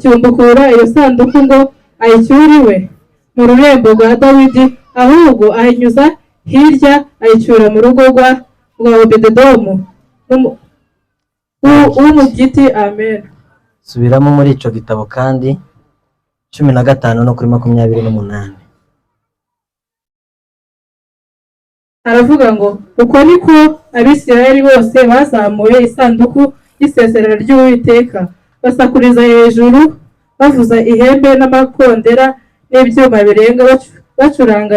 acyumbukura iyo sanduku ngo ayicyuriwe mu rurembo rwa Dawidi, ahubwo ayinyuza hirya ayicyura mu rugo rwa Obededomu w'umubyiti. Amen. Subiramo muri ico gitabo kandi 15 no kuri 28. Aravuga ngo uko niko Abisirayeli bose bazamuye isanduku y'isezerano ry'Uwiteka, basakuriza hejuru bavuza ihembe n'amakondera n'ibyuma birenga bacuranga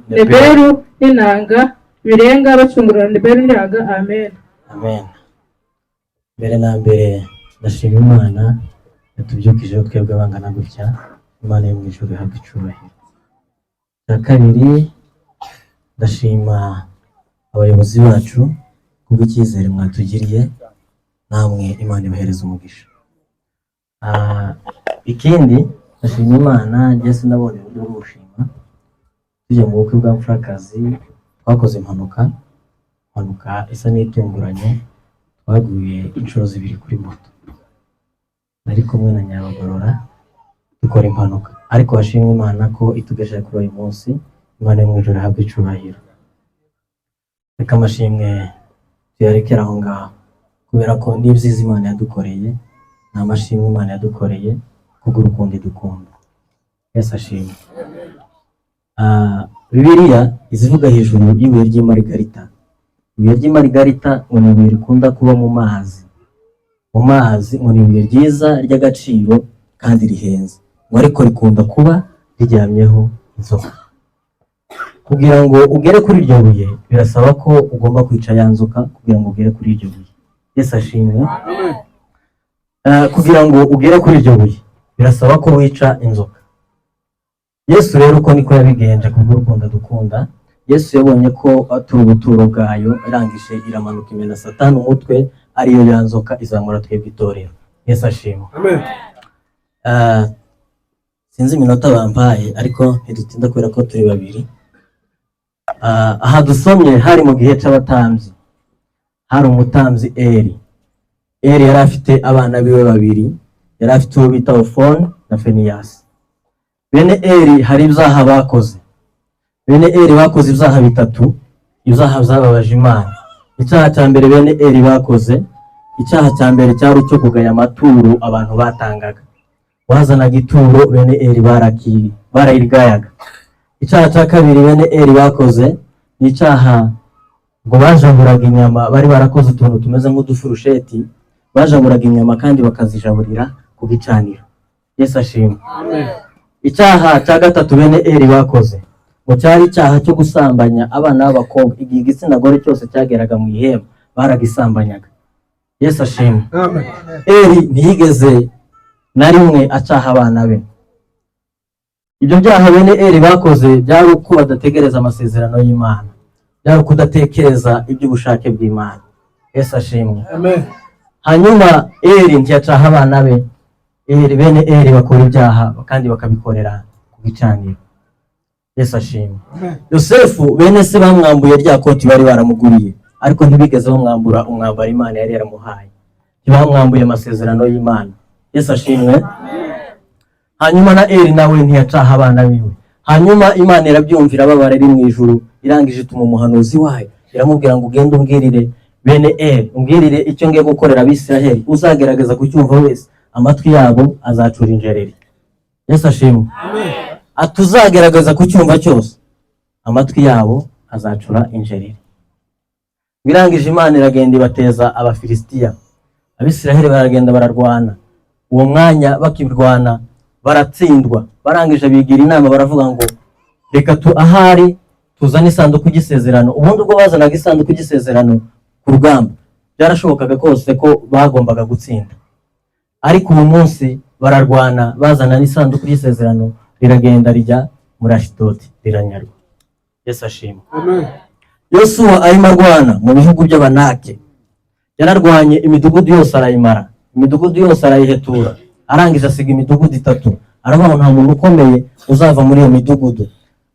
neberu n'inanga birenga bacungurana neberu n'inanga. Amen. Amen. Mbere na mbere ndashima Imana yatubyukije twebwe bangana gutya. Imana yo mu ijuru ihabwe icyubahiro. Na kabiri ndashima abayobozi bacu kubw'icyizere mwatugiriye, namwe Imana ibahereza umugisha. Ikindi ndashima Imana njye sinabonye uburyo bwo gushima. Tujya mu bukwe bwa mfurakazi twakoze impanuka isa n'itunguranye, twaguye inshuro 2 kuri moto. Nari kumwe na Nyabagorora dukora impanuka, ariko bashimwe Imana ko itugejeje kuri uyu munsi. Imana yo mu ijuru ihabwe icyubahiro. Reka amashimwe tuyarekera aho ngaho, kubera ko n'ibyiza Imana yadukoreye ni amashimwe Imana yadukoreye kubw'urukundo idukunda. Yesu ashimwe. Bibiliya izivuga hejuru y'ibuye ry'imarigarita. Ibuye ry'imarigarita ngo ni ibuye rikunda kuba mu mazi. Mu mazi ngo ni ibuye ryiza ry'agaciro kandi rihenze, ngo ariko rikunda kuba riryamyeho inzoka. Kugira ngo ugere kuri iryo buye birasaba ko ugomba kwica ya nzoka kugira ngo ugere kuri iryo buye. Yesu ashimwe. Kugira ngo ugere kuri iryo buye birasaba ko wica inzoka. Yesu rero uko niko yabigenje kubw'urukundo dukunda. Yesu yabonye ko aturi ubuturo bwayo, irangije iramanuka imena Satani umutwe, ariyo ya nzoka izamura twebwe itorero. Yesu ashimwe. Amen. Sinzi iminota bampaye ariko ntidutinda kubera ko turi babiri. Aha dusomye hari mu gihe c'abatambyi. Hari umutambyi Eli yari afite abana biwe babiri, yari afite uwo bita Ofoni na Feniyasi. Bene Eli hari ibyaha bakoze. Bene Eli bakoze ibyaha 3, ibyaha byababaje Imana. Icyaha cya mbere bene Eli bakoze, icyaha cya mbere cyari cyo kugaya amaturo abantu batangaga. Wazanaga ituro bene Eli barayirgayaga. Icyaha cya kabiri bene Eli bakoze ni icyaha ngo bajaburaga inyama, bari barakoze utuntu tumeze nk'udufurusheti, bajaburaga inyama kandi bakazijaburira ku gicaniro. Yesu ashimwe. Amen. Icyaha cya gatatu bene Eli bakoze ngo cyari icyaha cyo gusambanya abana b'abakobwa. Igihe igitsina gore cyose cyageraga mu ihema baragisambanyaga. Yesu ashimwe. Amen. Eli ntiyigeze na rimwe acaha abana be. Ibyo byaha bene Eli bakoze byari uko badategereza amasezerano y'Imana, byari kudatekereza iby'ubushake bw'Imana. Yesu ashimwe. Amen. Hanyuma Eli ntiyacaha abana be. Bene Eli bakora ibyaha kandi bakabikorera ku gicaniro. Yesu ashimwe. Yosefu bene se bamwambuye rya koti bari baramuguriye, ariko ntibigeze bamwambura umwambaro Imana yari yaramuhaye. Ntibamwambuye amasezerano y'Imana. Yesu ashimwe. Hanyuma na Eli nawe ntiyacaha abana biwe. Hanyuma Imana irabyumvira babara iri mu ijuru, irangije ituma umuhanuzi wayo, iramubwira ngo ugende umbwirire bene Eli, umbwirire icyo ngiye gukorera Abisirayeli, uzagerageza kucyumva wese amatwi yabo azacura injereri. Yesu ashimwe. Amen. Atuzagerageza kucyumva cyose amatwi yabo azacura injereri. Birangije Imana iragenda ibateza Abafilisitiya. Abisirayeli baragenda bararwana. Uwo mwanya bakirwana baratsindwa. Barangije bigira inama baravuga ngo reka ahari tuzane isanduku y'isezerano. Ubundi ubwo bazanaga isanduku y'isezerano ku rugamba byarashobokaga kose ko bagombaga gutsinda, ariko uyu munsi bararwana bazana n'isanduku y'isezerano, riragenda rijya muri Ashidodi riranyarwa. Yesu ashimwe. Amen. Yosuwa arimo arwana mu bihugu by'Abanake. Yararwanye imidugudu yose arayimara, imidugudu yose arayihetura, arangije asiga imidugudu 3. Aravuga ngo nta muntu ukomeye uzava muri iyo midugudu.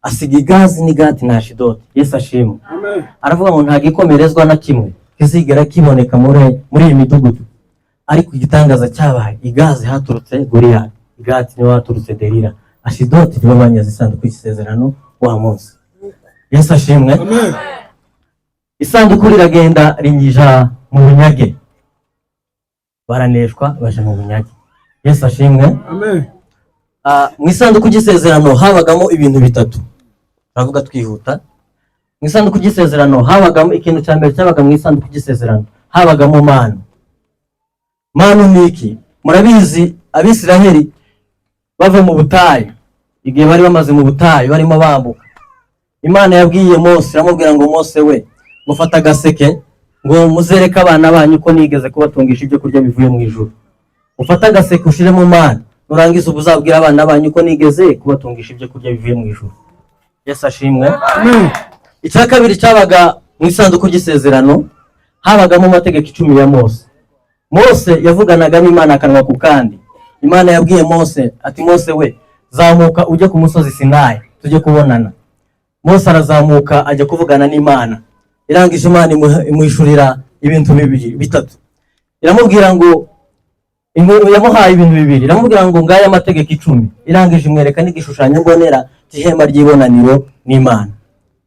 Asiga Gazi n'Igati na Ashidodi. Yesu ashimwe. Amen. Aravuga ngo nta gikomerezwa na kimwe kizigera kiboneka muri iyi midugudu. ariko igitangaza cyabaye igazi haturutse Goliyati, igati niwe haturutse Delila, Ashidoti nibo banyaze isanduku y'isezerano wa munsi. Yesu ashimwe. Amen. Isanduku riragenda rinyija mu bunyage, baraneshwa baje mu bunyage. Yesu ashimwe. Amen. Mu isanduku y'isezerano habagamo ibintu bitatu, turavuga twihuta. Mu isanduku y'isezerano habagamo ikintu cya mbere cyabaga mu isanduku y'isezerano, habagamo manu. Manu ni iki? Murabizi Abisiraheli bava mu butayu, igihe bari bamaze mu butayu barimo bambuka, Imana yabwiye Mose, iramubwira ngo Mose we, mufata agaseke ngo muzereke abana banyu ko nigeze kubatungisha ibyo kurya bivuye mu ijuru. Ufata agaseke ushiremo manu, nurangiza ubuzabwira abana banyu ko nigeze kubatungisha ibyo kurya bivuye mu ijuru. Yesu ashimwe. Amen. Icya kabiri cyabaga mu isanduku y'isezerano, habagamo amategeko 10 ya Mose. Mose yavuganaga n'Imana akanwa ku kandi. Imana yabwiye Mose ati Mose we, zamuka ujye ku musozi Sinayi tujye kubonana. Mose arazamuka ajya kuvugana n'Imana. Irangije Imana imuhishurira ibintu bitatu. Iramubwira ngo yamuhaye ibintu bibiri. Iramubwira ngo ngaya amategeko 10. Irangije imwereka n'igishushanyo mbonera cy'ihema ry'ibonaniro n'Imana.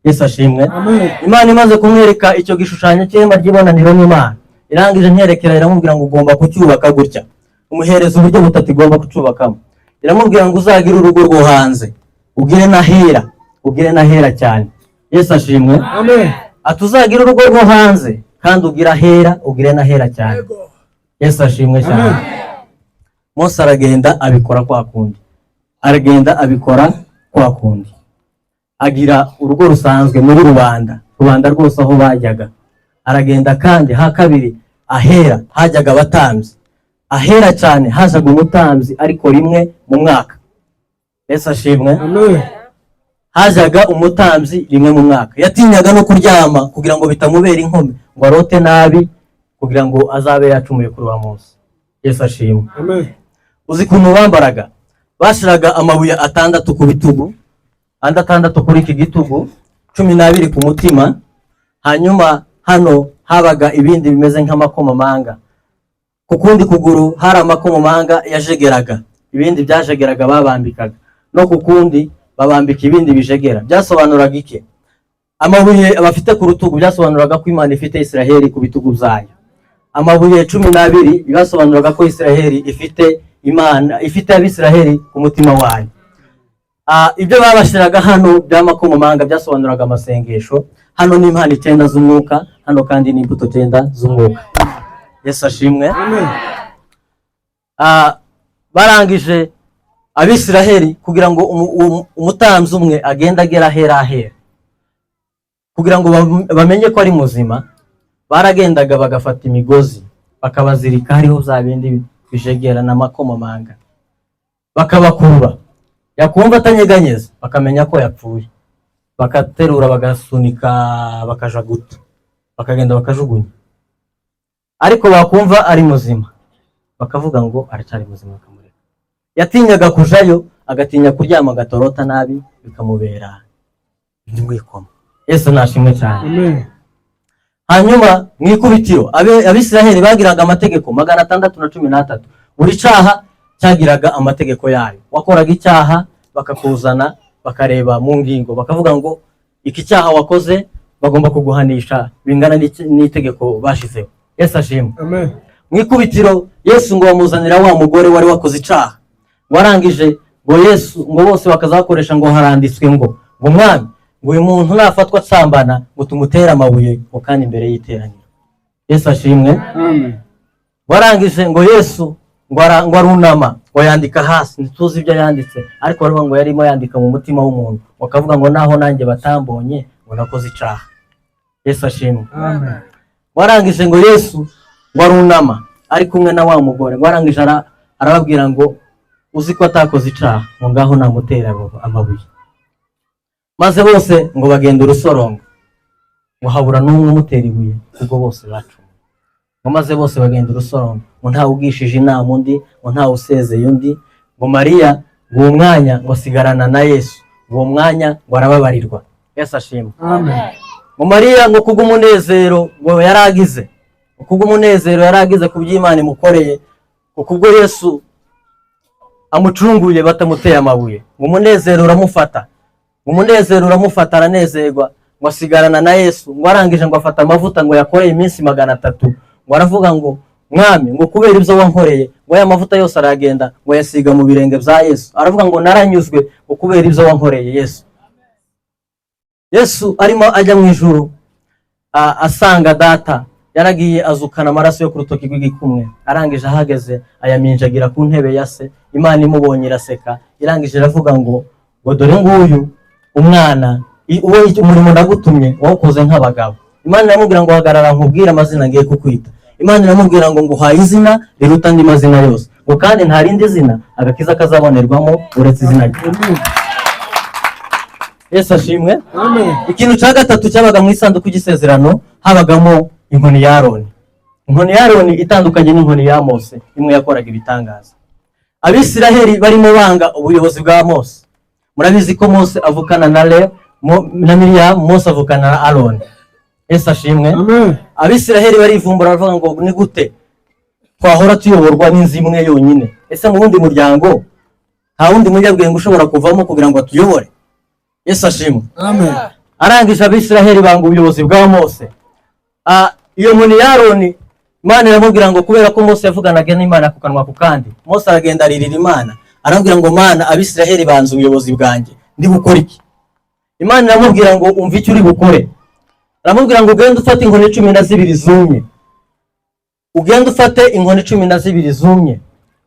Yesu ashimwe. Amen. Imana imaze kumwereka icyo gishushanyo cy'ihema ry'ibonaniro n'Imana, irangije nterekera iramubwira ngo ugomba kucyubaka gutya. Umuhereza uburyo butatu igomba kucubakamo. Iramubwira ngo uzagire urugo rwo hanze, ugire n'ahera cyane. Yesu ashimwe. Amen. Atuzagira urugo rwo hanze kandi ugire n'ahera cyane. Yesu ashimwe cyane. Amen. Mose aragenda abikora kwa kundi. Agira urugo rusanzwe muri rubanda rwose aho bajyaga. Aragenda kandi ha kabiri ahera hajyaga abatambyi. Ahera cyane hazaga umutambyi ariko rimwe mu mwaka. Yesu ashimwe. Amen. Hazaga umutambyi rimwe mu mwaka. Yatinyaga no kuryama kugira ngo bitamubera inkome, ngo arote nabi kugira ngo azabe yacumuye kuri wa Mose. Yesu ashimwe. Amen. Uzi kuntu bambaraga? Bashiraga amabuye 6 ku bitugu, 6 kuri iki gitugu, 12 ku mutima. Hanyuma hano habaga ibindi bimeze nk'amakomamanga. Ku kundi kuguru hari amakomamanga yajegeraga, ibindi byajegeraga babambikaga. No ku kundi babambika ibindi bijegera. Byasobanuraga iki? Amabuye abafite ku rutugu byasobanuraga ko Imana ifite Isiraheli ku bitugu byayo. Amabuye 12 byasobanuraga ko Isiraheli ifite Abisiraheli ku mutima wayo. Ibyo babashiraga hano by'amakomamanga byasobanuraga amasengesho. Hano ni impano 9 z'umwuka, hano kandi ni imbuto 9 z'umwuka. Yesu ashimwe. Amen. Barangije Abisiraheli kugira ngo umutambyi umwe agenda agera ahera, kugira ngo bamenye ko ari muzima, baragendaga bagafata imigozi bakabazirika hariho za bindi bijegera n'amakomamanga, bakabakurura. Yakumva atanyeganyeza bakamenya ko yapfuye, bakaterura bagasunika bakaja guta, bakagenda bakajugunya. Ariko bakumva ari muzima bakavuga ngo aracyari muzima, bakamureka. Yatinyaga kujayo, agatinya kuryama gatorota nabi bikamubera ndimwikoma. Yesu nashimwe cyane. Amen. Hanyuma mwikubitiro Abisiraheli bagiraga amategeko 613. Buri cyaha cyagiraga amategeko yayo. Wakoraga icyaha bakakuzana bakareba mu ngingo bakavuga ngo iki cyaha wakoze bagomba kuguhanisha bingana n'itegeko bashizeho. Yesu ashimwe. Amen. Mwikubitiro Yesu ngo bamuzanira wa mugore wari wakoze icyaha. Warangije ngo Yesu ngo bose bakazakoresha ngo haranditswe ngo mwami ngo uyu muntu nafatwa asambana ngo tumutera amabuye ngo kandi imbere y'iteraniro. Yesu ashimwe. Amen. Warangije ngo Yesu ngo arunama ngo yandika hasi, ntituzi ibyo yanditse, ariko baravuga ngo yarimo yandika mu mutima w'umuntu, bakavuga ngo naho nanjye batambonye ngo nakoze icyaha. Yesu ashimwe. Amen. Warangije ngo Yesu ngo arunama ari kumwe na wa mugore. Warangije arababwira ngo uzi ko atakoze icyaha ngo ngaho namutera amabuye. Maze bose ngo bagenda urusorongo, ngo habura n'umwe umutera ibuye ubwo bose bacumuye. Ngo maze bose bagenda urusorongo, ngo ntawe ugishije inama undi, ngo ntawe usezeye undi. Ngo Mariya ngo uwo mwanya ngo asigarana na Yesu, uwo mwanya ngo arababarirwa. Yesu ashimwe. Amen. Ngo Mariya ngo kubw'umunezero ngo yaragize, kubwo umunezero yaragize ku by'Imana imukoreye, kubwo Yesu amucunguye batamuteye amabuye, umunezero uramufata, umunezero uramufata, aranezerwa, ngo asigarana na Yesu, ngo arangije ngo afata amavuta ngo yakoreye iminsi 300, ngo aravuga ngo mwami, ngo kubera ibyo wankoreye, ngo aya mavuta yose aragenda ngo yasiga mu birenge bya Yesu, aravuga ngo naranyuzwe, ngo kubera ibyo wankoreye Yesu. Yesu arimo ajya mu ijuru, asanga data yaragiye azukana amaraso yo ku rutoki rw'igikumwe, arangije ahageze ayaminjagira ku ntebe ya se, Imana imubonye iraseka, irangije iravuga ngo dore nguyu umwana uwo umurimo ndagutumye wawukoze nk'abagabo. Imana iramubwira ngo hagarara nkubwire amazina ngiye kukwita. Imana iramubwira ngo nguhaye izina riruta andi mazina yose, ngo kandi nta rindi zina agakiza kazabonerwamo uretse izina rye. Yesu ashimwe. Amen. Ikintu cya gatatu cyabaga mu isanduku y'isezerano, habagamo inkoni ya Aroni. Inkoni ya Aroni itandukanye n'inkoni ya Mose, imwe yakoraga ibitangaza. Abisiraheli barimo banga ubuyobozi bwa Mose. Murabizi ko Mose avukana na Leo na Miriam, Mose avukana na Aroni. Yesu ashimwe. Amen. Abisiraheli barivumbura baravuga ngo ni gute twahora tuyoborwa n'inzu imwe yonyine? Ese mu wundi muryango nta wundi munyabwenge ushobora kuvamo kugira ngo atuyobore? Yesu ashimwe. Amen. Arangije Abisiraheli banga ubuyobozi bwa Mose. Iyo nkoni ya Aroni, Imana iramubwira ngo kubera ko Mose yavuganaga n'Imana ku kanwa ku kandi, Mose aragenda aririra Imana, arambwira ngo Mana, Abisiraheli banze ubuyobozi bwanjye, ndi gukora iki? Imana iramubwira ngo umva icyo uri bukore. Aramubwira ngo ugende ufate inkoni 12 zumye, ugende ufate inkoni 12 zumye,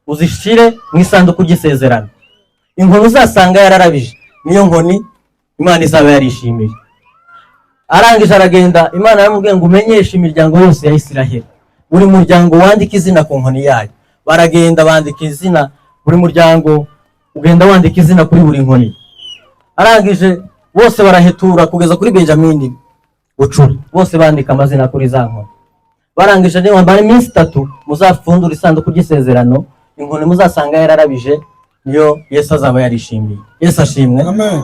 uzishire mu isanduku y'isezerano. Inkoni uzasanga yararabije niyo nkoni Imana izaba yarishimiye. Arangije aragenda, Imana yaramubwiye ngo umenyeshe imiryango yose ya Isiraheli, buri muryango wandika izina ku nkoni yayo. Baragenda bandika izina, buri muryango ugenda wandika izina kuri buri nkoni. Arangije bose barahetura kugeza kuri Benjamini Bucura, bose bandika amazina kuri za nkoni. Barangije niyo bari iminsi 3 muzafundura isanduku y'isezerano, inkoni muzasanga yararabije niyo Yesu azaba yarishimiye. Yesu ashimwe. Amen.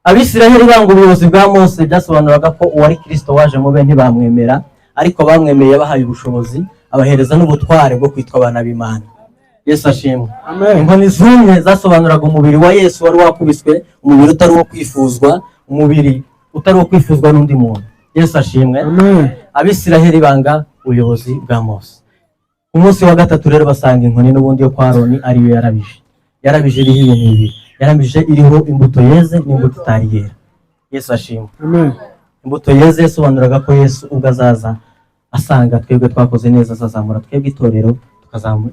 Abisiraheli banga ubuyobozi bwa Mose byasobanuraga ko uwari Kristo waje mu be ntibamwemera, ariko bamwemeye bahaye ubushobozi, abahereza n'ubutware bwo kwitwa abana b'Imana. Yesu ashimwe. Amen. Inkoni zumye zasobanuraga umubiri wa Yesu wari wakubiswe, umubiri utari wo kwifuzwa, umubiri utari wo kwifuzwa n'undi muntu. Yesu ashimwe. Amen. Abisiraheli banga ubuyobozi bwa Mose. Umunsi wa gatatu rero basanga inkoni n'ubundi yo kwa Aroni ariyo yarabije. Yarabije iriho ibintu bibiri. Yarabije iriho imbuto yeze n'imbuto itari yera. Yesu ashimwe. Amen. Imbuto yeze yasobanuraga ko Yesu ubwo azaza asanga twebwe twakoze neza, azazamura twebwe itorero,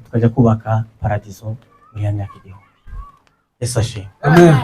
tukajya kubaka paradizo muri ya myaka igihumbi. Yesu ashimwe. Amen.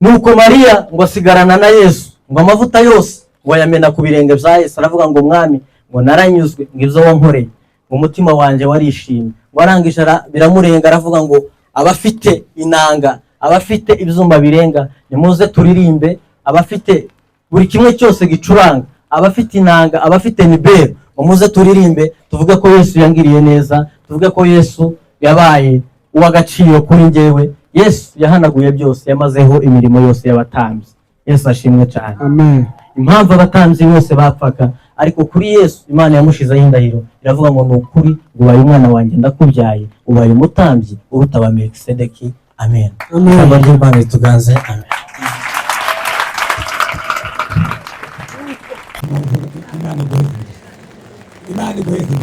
Nuko Mariya ngo asigarana na Yesu, ngo amavuta yose ngo yamena ku birenge bya Yesu, aravuga ngo mwami, ngo naranyuzwe, ngo ibyo wankoreye, umutima wanje warishimye. Warangije biramurenga, aravuga ngo abafite inanga, abafite ibyuma birenga nimuze turirimbe, abafite buri kimwe cyose gicuranga, abafite inanga, abafite nibero, muze turirimbe, tuvuge ko Yesu yangiriye neza, tuvuge ko Yesu yabaye uw'agaciro kuri njyewe. Yesu yahanaguye byose, yamazeho imirimo yose y'abatambyi. Yesu ashimwe cyane. Amen. Impamvu abatambyi bose bapfaga, ariko kuri Yesu Imana yamushizeho indahiro, iravuga ngo nukuri ngo ubaye umwana wanjye ndakubyaye, ubaye umutambyi uruta ba Melikisedeki. Amen. Amen. Ijambo ry'Imana rituganze. Amen. Imani kweli.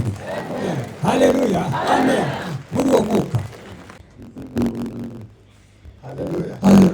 Haleluya. Amen. Mungu okuka. Haleluya. Haleluya.